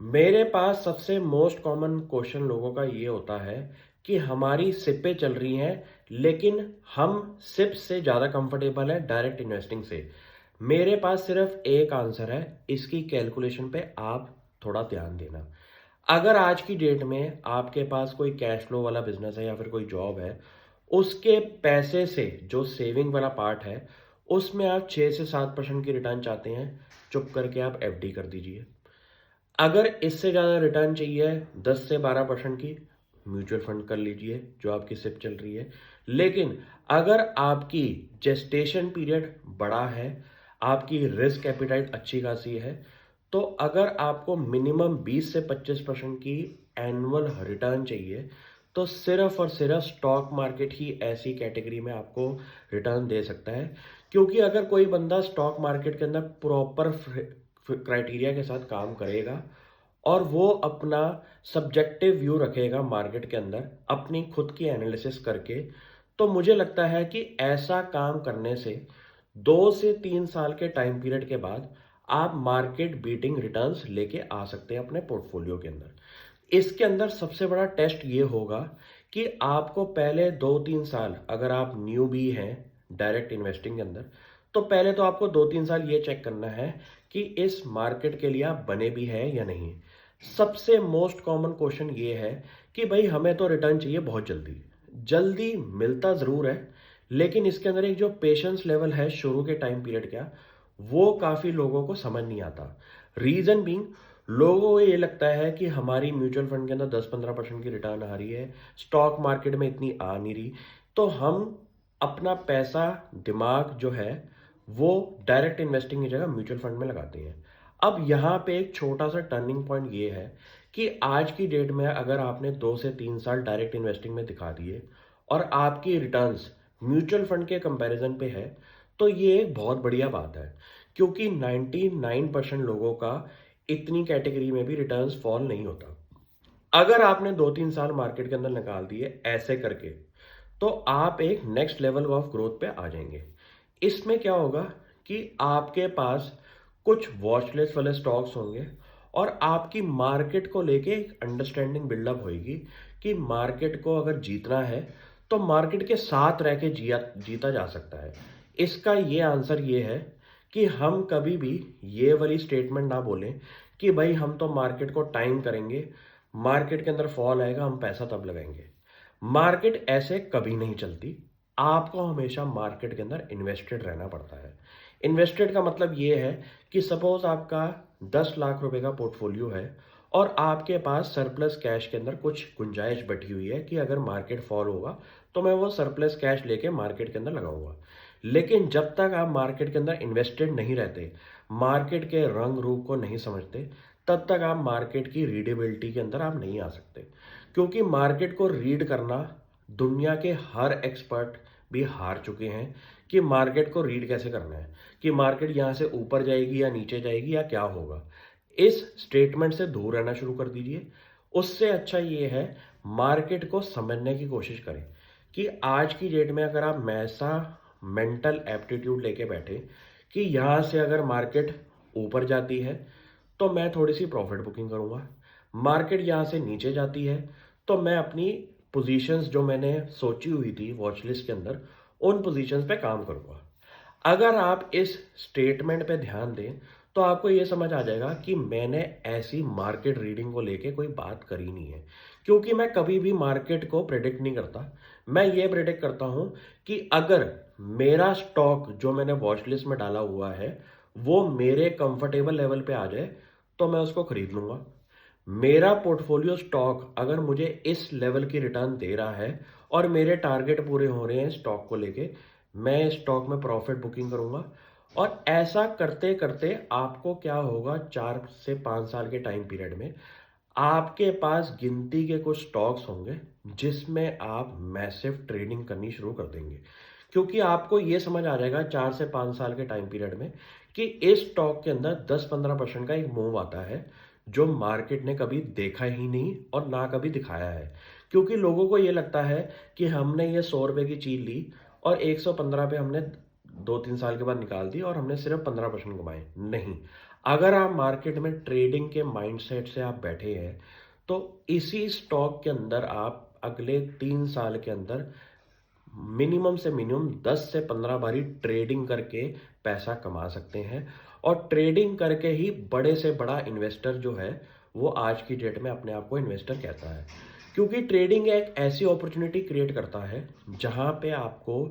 मेरे पास सबसे most common question लोगों का ये होता है कि हमारी सिपें चल रही हैं, लेकिन हम सिप से ज़्यादा कंफर्टेबल है डायरेक्ट इन्वेस्टिंग से। मेरे पास सिर्फ एक आंसर है, इसकी कैलकुलेशन पे आप थोड़ा ध्यान देना। अगर आज की डेट में आपके पास कोई कैश फ्लो वाला बिजनेस है या फिर कोई जॉब है, उसके पैसे से जो सेविंग वाला पार्ट है, उसमें आप 6 से 7% की रिटर्न चाहते हैं, चुप करके आप एफडी कर दीजिए। अगर इससे ज़्यादा रिटर्न चाहिए 10 से 12% की, म्यूचुअल फंड कर लीजिए जो आपकी सिप चल रही है। लेकिन अगर आपकी जेस्टेशन पीरियड बड़ा है, आपकी रिस्क एपिटाइट अच्छी खासी है, तो अगर आपको मिनिमम 20 से 25% की एनुअल रिटर्न चाहिए, तो सिर्फ और सिर्फ स्टॉक मार्केट ही ऐसी कैटेगरी में आपको रिटर्न दे सकता है। क्योंकि अगर कोई बंदा स्टॉक मार्केट के अंदर प्रॉपर क्राइटेरिया के साथ काम करेगा और वो अपना सब्जेक्टिव व्यू रखेगा मार्केट के अंदर अपनी खुद की एनालिसिस करके, तो मुझे लगता है कि ऐसा काम करने से 2 से 3 साल के टाइम पीरियड के बाद आप मार्केट बीटिंग रिटर्न्स लेके आ सकते हैं अपने पोर्टफोलियो के अंदर। इसके अंदर सबसे बड़ा टेस्ट ये होगा कि आपको पहले 2-3 साल, अगर आप न्यू भी हैं डायरेक्ट इन्वेस्टिंग के अंदर, तो पहले तो आपको 2-3 साल ये चेक करना है कि इस मार्केट के लिए आप बने भी हैं या नहीं। सबसे मोस्ट कॉमन क्वेश्चन ये है कि भाई हमें तो रिटर्न चाहिए बहुत जल्दी। जल्दी मिलता ज़रूर है, लेकिन इसके अंदर एक जो पेशेंस लेवल है शुरू के टाइम पीरियड का, वो काफ़ी लोगों को समझ नहीं आता। रीज़न बीइंग, लोगों को ये लगता है कि हमारी म्यूचुअल फंड के अंदर 10-15% की रिटर्न आ रही है, स्टॉक मार्केट में इतनी आ नहीं रही, तो हम अपना पैसा, दिमाग जो है, वो डायरेक्ट इन्वेस्टिंग की जगह म्यूचुअल फंड में लगाते हैं। अब यहाँ पे एक छोटा सा टर्निंग पॉइंट ये है कि आज की डेट में अगर आपने 2 से 3 साल डायरेक्ट इन्वेस्टिंग में दिखा दिए और आपकी रिटर्न्स म्यूचुअल फंड के कंपैरिजन पे है, तो ये एक बहुत बढ़िया बात है। क्योंकि 99% लोगों का इतनी कैटेगरी में भी रिटर्न्स फॉल नहीं होता। अगर आपने 2-3 साल मार्केट के अंदर निकाल दिए ऐसे करके, तो आप एक नेक्स्ट लेवल ऑफ ग्रोथ पे आ जाएंगे। इसमें क्या होगा कि आपके पास कुछ वॉच लिस्ट वाले स्टॉक्स होंगे और आपकी मार्केट को लेके एक अंडरस्टैंडिंग बिल्डअप होगी कि मार्केट को अगर जीतना है तो मार्केट के साथ रह के जीता जा सकता है। इसका ये आंसर ये है कि हम कभी भी ये वाली स्टेटमेंट ना बोलें कि भाई हम तो मार्केट को टाइम करेंगे, मार्केट के अंदर फॉल आएगा हम पैसा तब लगाएंगे। मार्केट ऐसे कभी नहीं चलती। आपको हमेशा मार्केट के अंदर इन्वेस्टेड रहना पड़ता है। इन्वेस्टेड का मतलब ये है कि सपोज आपका 10 लाख रुपए का पोर्टफोलियो है और आपके पास सरप्लस कैश के अंदर कुछ गुंजाइश बची हुई है कि अगर मार्केट फॉल होगा तो मैं वो सरप्लस कैश लेके मार्केट के अंदर लगाऊंगा। लेकिन जब तक आप मार्केट के अंदर इन्वेस्टेड नहीं रहते, मार्केट के रंग रूप को नहीं समझते, तब तक आप मार्केट की रीडेबिलिटी के अंदर आप नहीं आ सकते। क्योंकि मार्केट को रीड करना दुनिया के हर एक्सपर्ट भी हार चुके हैं कि मार्केट को रीड कैसे करना है, कि मार्केट यहाँ से ऊपर जाएगी या नीचे जाएगी या क्या होगा। इस स्टेटमेंट से दूर रहना शुरू कर दीजिए। उससे अच्छा ये है, मार्केट को समझने की कोशिश करें कि आज की डेट में अगर आप ऐसा मेंटल एप्टीट्यूड लेके बैठे कि यहाँ से अगर मार्केट ऊपर जाती है तो मैं थोड़ी सी प्रॉफिट बुकिंग करूँगा, मार्केट यहाँ से नीचे जाती है तो मैं अपनी पोजीशंस जो मैंने सोची हुई थी वॉच लिस्ट के अंदर, उन पोजीशंस पे काम करूँगा। अगर आप इस स्टेटमेंट पे ध्यान दें तो आपको ये समझ आ जाएगा कि मैंने ऐसी मार्केट रीडिंग को लेके कोई बात करी नहीं है। क्योंकि मैं कभी भी मार्केट को प्रेडिक्ट नहीं करता। मैं ये प्रेडिक्ट करता हूँ कि अगर मेरा स्टॉक जो मैंने वॉच लिस्ट में डाला हुआ है वो मेरे कंफर्टेबल लेवल पे आ जाए तो मैं उसको खरीद लूंगा। मेरा पोर्टफोलियो स्टॉक अगर मुझे इस लेवल की रिटर्न दे रहा है और मेरे टारगेट पूरे हो रहे हैं स्टॉक को लेके, मैं स्टॉक में प्रॉफिट बुकिंग करूंगा। और ऐसा करते करते आपको क्या होगा, 4 से 5 साल के टाइम पीरियड में आपके पास गिनती के कुछ स्टॉक्स होंगे जिसमें आप मैसिव ट्रेडिंग करनी शुरू कर देंगे। क्योंकि आपको ये समझ आ जाएगा 4 से 5 साल के टाइम पीरियड में कि इस स्टॉक के अंदर 10-15% का एक मूव आता है जो मार्केट ने कभी देखा ही नहीं और ना कभी दिखाया है। क्योंकि लोगों को ये लगता है कि हमने ये 100 रुपए की चीज ली और 115 पे हमने 2-3 साल के बाद निकाल दी और हमने सिर्फ 15% कमाए। नहीं, अगर आप मार्केट में ट्रेडिंग के माइंडसेट से आप बैठे हैं, तो इसी स्टॉक के अंदर आप अगले 3 साल के अंदर मिनिमम से मिनिमम 10 से 15 बारी ट्रेडिंग करके पैसा कमा सकते हैं। और ट्रेडिंग करके ही बड़े से बड़ा इन्वेस्टर जो है वो आज की डेट में अपने आप को इन्वेस्टर कहता है, क्योंकि ट्रेडिंग एक ऐसी अपॉर्चुनिटी क्रिएट करता है जहां पे आपको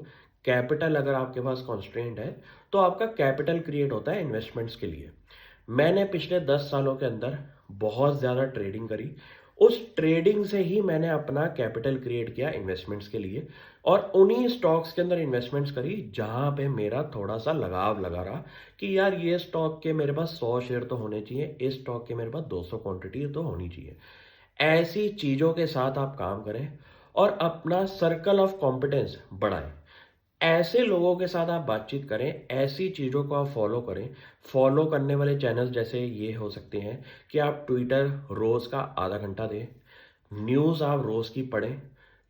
कैपिटल, अगर आपके पास कॉन्स्ट्रेंट है तो आपका कैपिटल क्रिएट होता है इन्वेस्टमेंट्स के लिए। मैंने पिछले 10 सालों के अंदर बहुत ज़्यादा ट्रेडिंग करी। उस ट्रेडिंग से ही मैंने अपना कैपिटल क्रिएट किया इन्वेस्टमेंट्स के लिए, और उन्हीं स्टॉक्स के अंदर इन्वेस्टमेंट्स करी जहां पे मेरा थोड़ा सा लगाव लगा रहा कि यार ये स्टॉक के मेरे पास 100 शेयर तो होने चाहिए, इस स्टॉक के मेरे पास 200 क्वांटिटी तो होनी चाहिए। ऐसी चीज़ों के साथ आप काम करें और अपना सर्कल ऑफ कॉम्पिटेंस बढ़ाएं। ऐसे लोगों के साथ आप बातचीत करें, ऐसी चीज़ों को आप फॉलो करें। फॉलो करने वाले चैनल्स जैसे ये हो सकते हैं कि आप ट्विटर रोज़ का आधा घंटा दें, न्यूज़ आप रोज़ की पढ़ें,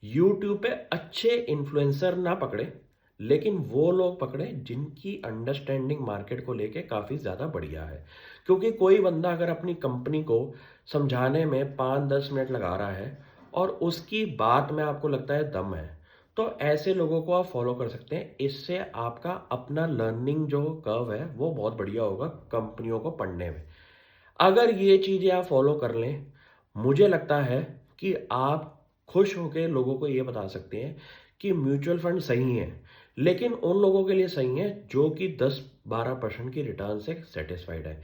यूट्यूब पे अच्छे इन्फ्लुएंसर ना पकड़े, लेकिन वो लोग पकड़े जिनकी अंडरस्टैंडिंग मार्केट को लेके काफ़ी ज़्यादा बढ़िया है। क्योंकि कोई बंदा अगर अपनी कंपनी को समझाने में 5-10 मिनट लगा रहा है और उसकी बात में आपको लगता है दम है, तो ऐसे लोगों को आप फॉलो कर सकते हैं। इससे आपका अपना लर्निंग जो कर्व है वो बहुत बढ़िया होगा कंपनियों को पढ़ने में। अगर ये चीज़ें आप फॉलो कर लें, मुझे लगता है कि आप खुश होकर लोगों को ये बता सकते हैं कि म्यूचुअल फंड सही है, लेकिन उन लोगों के लिए सही है जो कि 10-12% की रिटर्न से सेटिस्फाइड है।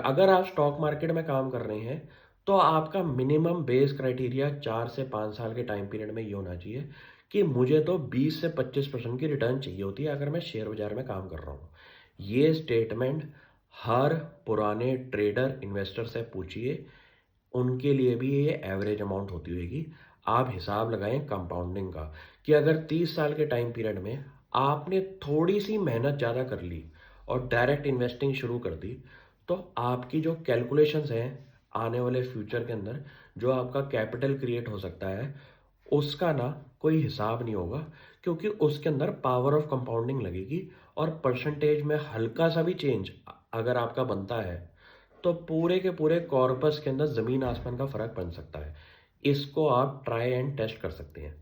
अगर आप स्टॉक मार्केट में काम कर रहे हैं तो आपका मिनिमम बेस क्राइटेरिया 4 से 5 साल के टाइम पीरियड में ये होना चाहिए कि मुझे तो 20 से 25% की रिटर्न चाहिए होती है अगर मैं शेयर बाजार में काम कर रहा हूँ। ये स्टेटमेंट हर पुराने ट्रेडर इन्वेस्टर से पूछिए, उनके लिए भी ये एवरेज अमाउंट होती होगी। आप हिसाब लगाएं कंपाउंडिंग का कि अगर 30 साल के टाइम पीरियड में आपने थोड़ी सी मेहनत ज़्यादा कर ली और डायरेक्ट इन्वेस्टिंग शुरू कर दी, तो आपकी जो कैलकुलेशंस हैं आने वाले फ्यूचर के अंदर, जो आपका कैपिटल क्रिएट हो सकता है, उसका ना कोई हिसाब नहीं होगा, क्योंकि उसके अंदर पावर ऑफ कंपाउंडिंग लगेगी। और परसेंटेज में हल्का सा भी चेंज अगर आपका बनता है तो पूरे के पूरे कॉर्पस के अंदर ज़मीन आसमान का फ़र्क बन सकता है। इसको आप ट्राई एंड टेस्ट कर सकते हैं।